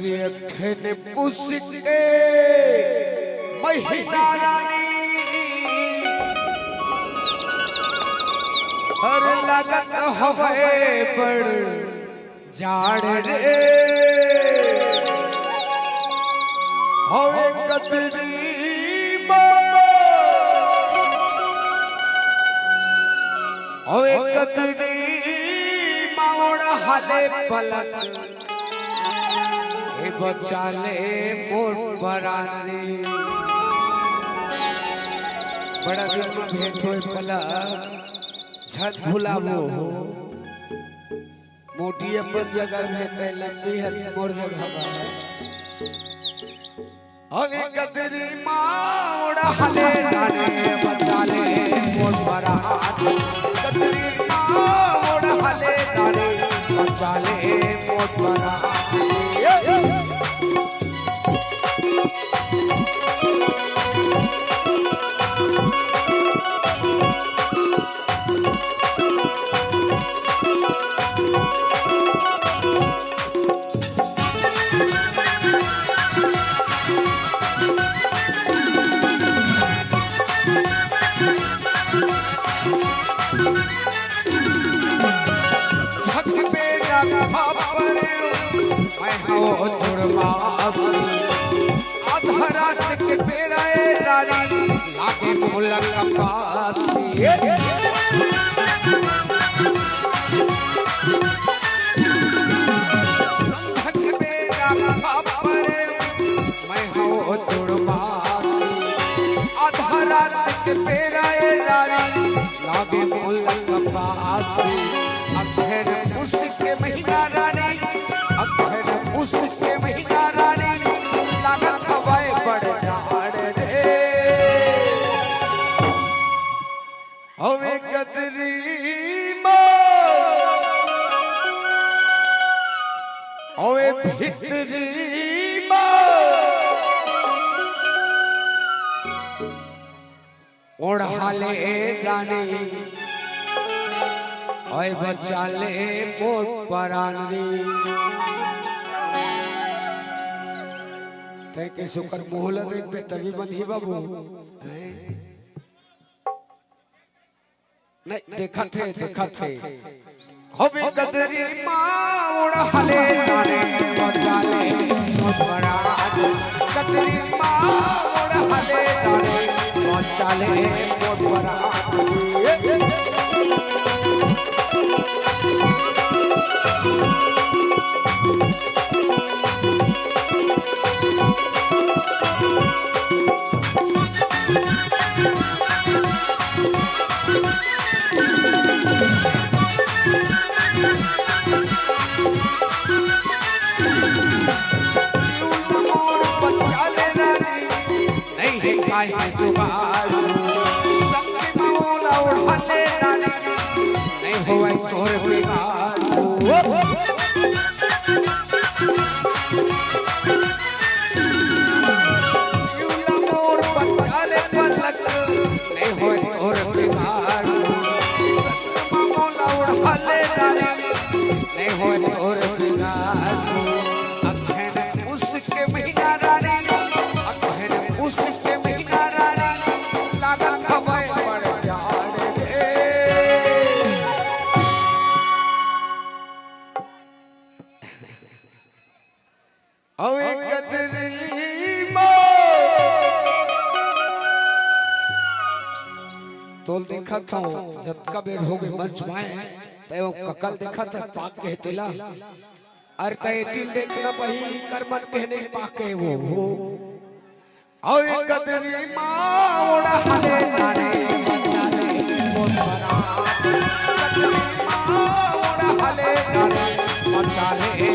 कतरी अखन पुसके महिला रानी हर लगत है बड़ जाड़ रे होए कतरी होए कतरी मावड़ हाले पलक हे बचाले मोर पराने बड़ा दिन में भेंट होए पलक झट भुलावो हो मोटी अपन जगह में कह लंबी है मोर जगह हवे कतरी मावड़ हाले राने बचाले मोर पराने कतरी मावड़ हाले राने बचाले मोर पराने अधरात के पेराए रानी लागे मुलक पासी संधक मेरा खापरे मैं हो जुड़वासी अधरात के पेराए रानी लागे मुलक पासी अधर उसके महीना रानी अधर उसके महीना रानी लागत हवाए बड़ जाड़ रे हवे कतरी हवे भितरी ओढ़ाले रानी ओए बचाले मोर परानी ते के शुक्र मोहल देख पे तभी बनी बाबू नहीं देखा थे हवे कदरी माउड़ हले राने बचाले मोर परानी कदरी माउड़ हले राने बचाले मोर परानी है जुबान सबके मौला उड़ाले रानी नहीं होए तोर बिगाड़ यूला मोर पटाले पलक नहीं होए तोर बिगाड़ सबके मौला उड़ाले रानी नहीं होए तोर बिगाड़ अखन उसके महीना रानी अखन उसके तोल देखा था जब का बेर हो गए मंच में तो ककल देखा था पाक कहतेला अर कहे तिल देखना पही कर मन कहने पाके वो ओए कदरी माउड़ हाले राने बचाले मोर परानी कदरी माउड़ हाले राने बचाले